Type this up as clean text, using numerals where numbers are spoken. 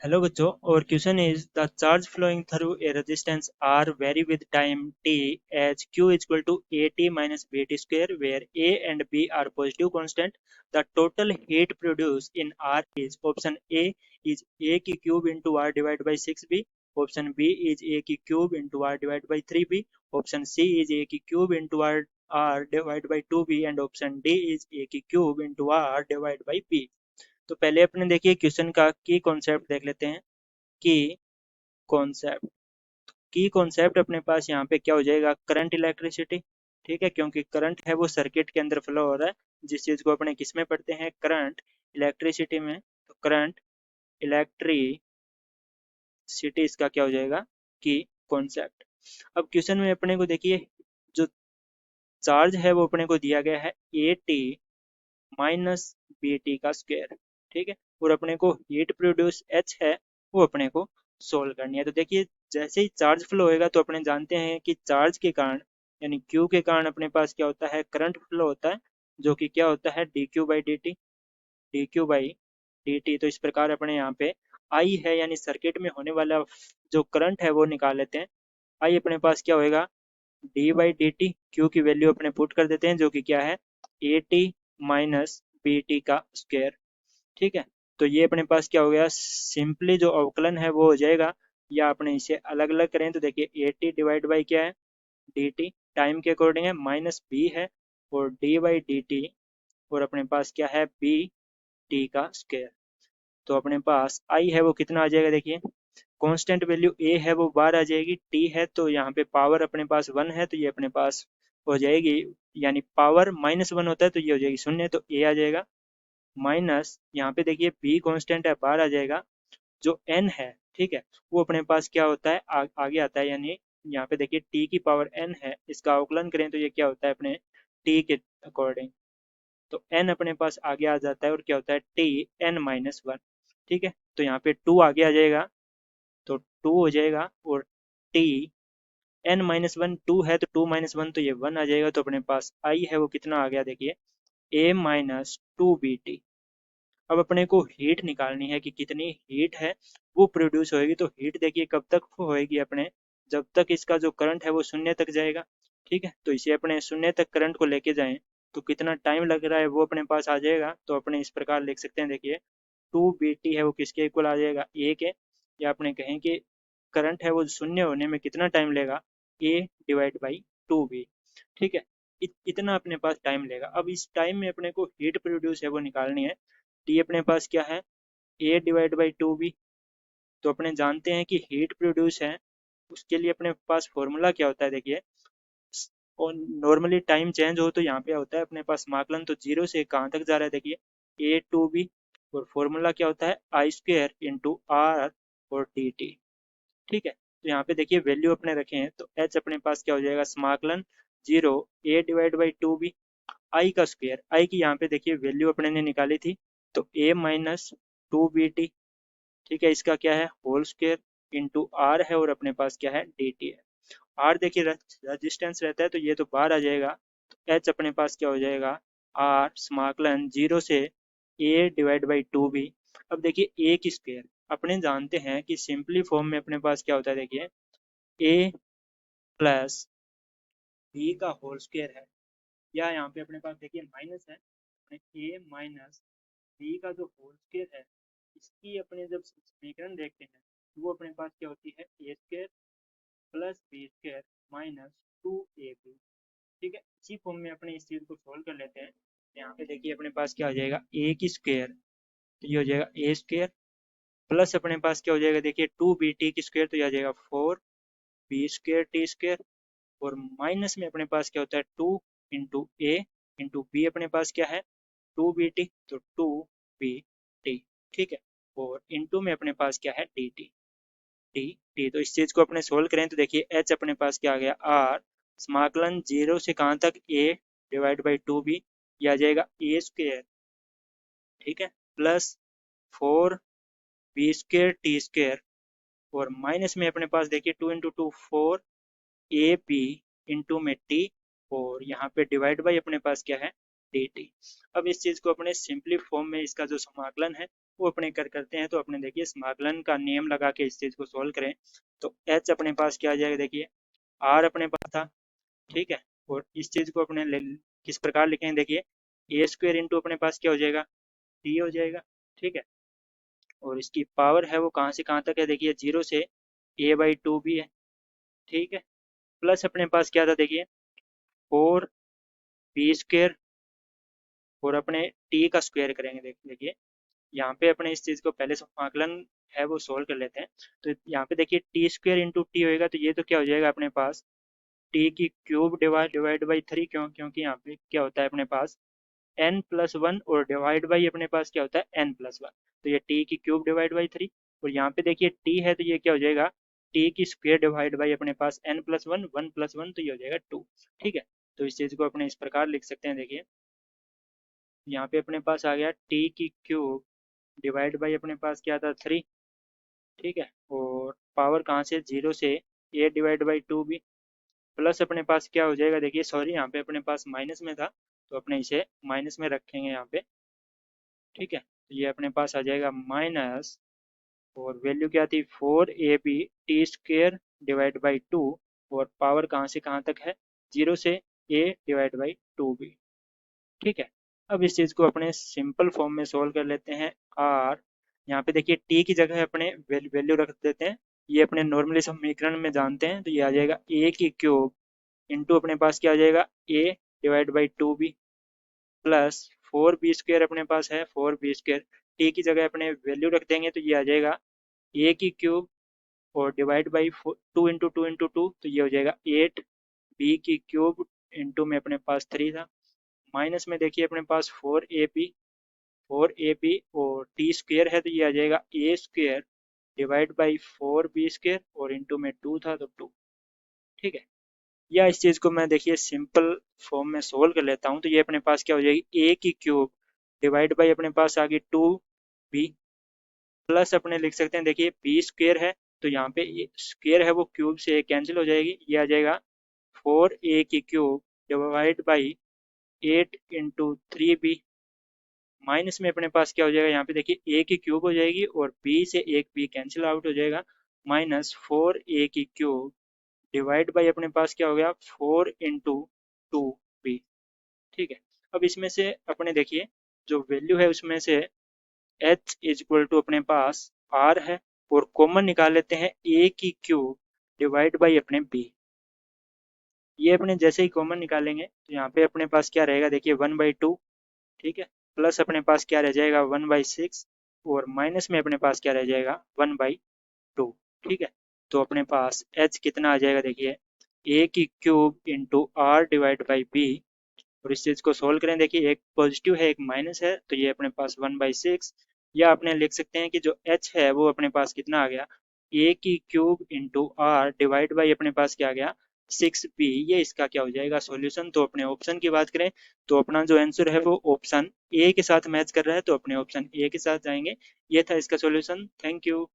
Hello बच्चों और question is the charge flowing through a resistance R vary with time t as q is equal to at minus bt square where a and b are positive constant. The total heat produced in R is option A is a की cube into R divided by 6b, option B is a की cube into R divided by 3b, option C is a की cube into R divided by 2b and option D is a की cube into R divided by b. तो पहले अपने देखिए question का की concept देख लेते हैं। की कॉन्सेप्ट की कॉन्सेप्ट अपने पास यहाँ पे क्या हो जाएगा, करंट इलेक्ट्रिसिटी। ठीक है, क्योंकि करंट है वो सर्किट के अंदर फ्लो हो रहा है, जिस चीज को अपने किस में पढ़ते हैं, करंट इलेक्ट्रिसिटी में। तो करंट इलेक्ट्रिसिटी इसका क्या हो जाएगा, की कॉन्सेप्ट। अब क्वेश्चन में अपने को देखिए जो चार्ज है वो अपने को दिया गया है A T minus B T का स्क्वायर। ठीक है, और अपने को हीट प्रोड्यूस एच है वो अपने को सोल्व करनी है। तो देखिए जैसे ही चार्ज फ्लो होएगा तो अपने जानते हैं कि चार्ज के कारण यानी क्यू के कारण अपने पास क्या होता है, करंट फ्लो होता है, जो कि क्या होता है D Q by D T. D Q by D T. तो इस प्रकार अपने यहाँ पे आई है यानी सर्किट में होने वाला जो करंट है वो निकाल लेते हैं। आई अपने पास क्या होएगा, D by D T, Q की वैल्यू अपने पुट कर देते हैं जो कि क्या है A T minus B T का स्क्वायर। ठीक है, तो ये अपने पास क्या हो गया, सिंपली जो अवकलन है वो हो जाएगा, या अपने इसे अलग अलग करें तो देखिए ए टी डिवाइड बाई क्या है डी टी, टाइम के अकॉर्डिंग है, माइनस बी है और डी बाई डी टी, और अपने पास क्या है बी टी का स्क्वायर। तो अपने पास आई है वो कितना आ जाएगा, देखिए कांस्टेंट वैल्यू ए है वो बार आ जाएगी, टी है तो यहाँ पे पावर अपने पास वन है तो ये अपने पास हो जाएगी, यानी पावर माइनस वन होता है तो ये हो जाएगी शून्य, तो ए आ जाएगा माइनस, यहाँ पे देखिए बी कांस्टेंट है बार आ जाएगा, जो एन है ठीक है वो अपने पास क्या होता है आगे आता है, यानी यहाँ पे देखिए टी की पावर एन है, इसका अवकलन करें तो ये क्या होता है अपने टी के अकॉर्डिंग, तो एन अपने पास आगे आ जाता है और क्या होता है टी एन माइनस वन। ठीक है, तो यहाँ पे टू आगे आ जाएगा तो टू हो जाएगा, और T N minus one two है तो टू माइनस वन तो ये वन आ जाएगा, तो अपने पास आई है वो कितना आ गया, देखिए ए माइनस टू बी टी। अब अपने को हीट निकालनी है कि कितनी हीट है वो प्रोड्यूस होएगी। तो हीट देखिए कब तक होएगी अपने, जब तक इसका जो करंट है वो शून्य तक जाएगा। ठीक है, तो इसे अपने शून्य तक करंट को लेके जाएं तो कितना टाइम लग रहा है वो अपने पास आ जाएगा। तो अपने इस प्रकार लिख सकते हैं, देखिए टू बी टी है वो किसके इक्वल आ जाएगा, ए के, या अपने कहें कि करंट है वो शून्य होने में कितना टाइम लेगा, ए डिवाइड बाई टू बी। ठीक है, इतना अपने पास टाइम लेगा। अब इस टाइम में अपने को हीट प्रोड्यूस है वो निकालनी है। टी अपने पास क्या है ए डिवाइड बाई टू बी। तो अपने जानते हैं कि हीट प्रोड्यूस है उसके लिए अपने पास फॉर्मूला क्या होता है, देखिए और नॉर्मली टाइम चेंज हो तो यहाँ पे होता है अपने पास समाकलन, तो जीरो से कहाँ तक जा रहा है, देखिए ए टू बी, और फॉर्मूला क्या होता है आई स्क्वेयर इंटू आर और डी टी। ठीक है, तो यहाँ पे देखिए वैल्यू अपने रखे हैं तो एच अपने पास क्या हो जाएगा, समाकलन zero A divide by two B I का स्क्वायर। आई की यहाँ पे देखिए वैल्यू अपने ने निकाली थी तो ए माइनस टू बी टी। ठीक है, इसका क्या है होल स्क्वायर इंटू आर है और अपने पास क्या है डी टी है। आर देखिए रेजिस्टेंस रहता है तो ये तो बाहर आ जाएगा, तो एच अपने पास क्या हो जाएगा आर समाकलन जीरो से ए डिवाइड बाई टू बी। अब देखिए ए की स्क्वायर अपने जानते हैं कि सिंपली फॉर्म में अपने पास क्या होता है, देखिए ए प्लस बी का होल स्क्वायर है, या यहाँ पे अपने पास देखिए माइनस है, ए माइनस बी का जो होल स्क्वायर है इसकी अपने जब समीकरण देखते हैं तो वो अपने पास क्या होती है A square plus B square minus two A B. ठीक है, इसी फॉर्म में अपने इस चीज को सोल्व कर लेते हैं। यहाँ पे देखिए अपने पास क्या हो जाएगा ए की स्क्वायर, तो ये हो जाएगा ए स्क्वायर प्लस अपने पास क्या हो जाएगा, देखिए टू बी टी की स्क्वायर तो ये आ जाएगा four B square T square, और माइनस में अपने पास क्या होता है two into A into B, अपने पास क्या है टू बी टी तो टू बी टी। ठीक है, और इंटू में अपने पास क्या है डी टी टी टी। तो इस चीज को अपने सोल्व करें तो देखिए एच अपने पास क्या आ गया आर समाकलन जीरो से कहाँ तक A divide by two B, यह आ जाएगा ए स्क्वेयर। ठीक है, plus four B square T square, और माइनस में अपने पास देखिए two into two four A B into में टी, और यहाँ पे डिवाइड बाई अपने पास क्या है डी टी। अब इस चीज को अपने सिंपली फॉर्म में इसका जो समाकलन है वो अपने करते हैं। तो अपने देखिए समाकलन का नियम लगा के इस चीज़ को सोल्व करें तो एच अपने पास क्या आ जाएगा, देखिए आर अपने पास था, ठीक है। और इस चीज़ को अपने किस प्रकार लिखेंगे, देखिए ए स्क्वेयर इंटू अपने पास क्या हो जाएगा, टी हो जाएगा, ठीक है। और इसकी पावर है वो कहाँ से कहाँ तक है, देखिए 0 से a/2 भी है, ठीक है। प्लस अपने पास क्या था, देखिए 4b² और अपने टी का स्क्वायर करेंगे। देखिए यहाँ पे अपने इस चीज़ को पहले समाकलन है वो सोल्व कर लेते हैं। तो यहाँ पे देखिए t² इंटू टी होएगा, तो ये तो क्या हो जाएगा अपने पास टी की क्यूब डिवाइड बाई 3, क्योंकि यहाँ पे क्या होता है अपने पास n+1 और डिवाइड बाई अपने पास क्या होता है n+1। तो ये टी की क्यूब डिवाइड बाई 3 और यहाँ पे देखिए टी है तो ये क्या हो जाएगा टी की स्क्वायर डिवाइड बाई अपने पास n+1, 1+1 तो ये हो जाएगा 2, ठीक है। तो इस चीज़ को अपने इस प्रकार लिख सकते हैं, देखिए यहाँ पे अपने पास आ गया टी की क्यूब डिवाइड बाई अपने पास क्या था 3, ठीक है। और पावर कहाँ से 0 से a/2 भी, प्लस अपने पास क्या हो जाएगा, देखिए सॉरी यहाँ पे अपने पास माइनस में था तो अपने इसे माइनस में रखेंगे यहाँ पे, ठीक है। तो ये अपने पास आ जाएगा माइनस और वैल्यू क्या थी 4ab t² और पावर कहाँ से कहाँ तक है 0 से a/2 भी, ठीक है। अब इस चीज़ को अपने सिंपल फॉर्म में सोल्व कर लेते हैं। आर यहाँ पे देखिए टी की जगह अपने वैल्यू रख देते हैं, ये अपने नॉर्मली समीकरण में जानते हैं। तो ये आ जाएगा ए की क्यूब इंटू अपने पास क्या आ जाएगा a/2 भी प्लस 4b² अपने पास है 4b², टी की जगह अपने वैल्यू रख देंगे तो ये आ जाएगा ए की क्यूब और डिवाइड बाई 2 इंटू 2 तो ये हो जाएगा 8, बी की क्यूब इंटू में अपने पास 3 था, माइनस में देखिए अपने पास 4ab और टी स्क्वेयर है तो ये आ जाएगा a² डिवाइड बाई 4b² और इंटू में 2 था तो 2, ठीक है। या इस चीज़ को मैं देखिए सिंपल फॉर्म में सोल्व कर लेता हूँ तो ये अपने पास क्या हो जाएगी ए की क्यूब डिवाइड बाई अपने पास आ गई 2b प्लस अपने लिख सकते हैं, देखिए b² है तो यहाँ पे स्क्वेयर है वो क्यूब से कैंसिल हो जाएगी, ये आ जाएगा 4a की cube divide by 8 into 3b minus में अपने पास क्या हो जाएगा, यहाँ पे देखिए a की क्यूब हो जाएगी और b से एक b कैंसिल आउट हो जाएगा, माइनस 4a की क्यूब डिवाइड बाई अपने पास क्या हो गया 4 इंटू 2b, ठीक है। अब इसमें से अपने देखिए जो वैल्यू है उसमें से h इज इक्वल टू अपने पास r है और कॉमन निकाल लेते हैं a की क्यूब डिवाइड बाई अपने b। ये अपने जैसे ही कॉमन निकालेंगे तो यहाँ पे अपने पास क्या रहेगा, देखिए 1/2, ठीक है। प्लस अपने पास क्या रह जाएगा 1/6 और माइनस में अपने पास क्या रह जाएगा 1/2, ठीक है। तो अपने पास h कितना आ जाएगा, देखिए a की cube into R divide by B और इस चीज़ को सोल्व करें, देखिए एक पॉजिटिव है एक माइनस है तो ये अपने पास 1/6 या अपने लिख सकते हैं कि जो h है वो अपने पास कितना आ गया a की cube into R divide by अपने पास क्या आ गया 6b, ये इसका क्या हो जाएगा सॉल्यूशन। तो अपने ऑप्शन की बात करें तो अपना जो आंसर है वो ऑप्शन ए के साथ मैच कर रहा है तो अपने ऑप्शन ए के साथ जाएंगे। ये था इसका सॉल्यूशन। Thank you.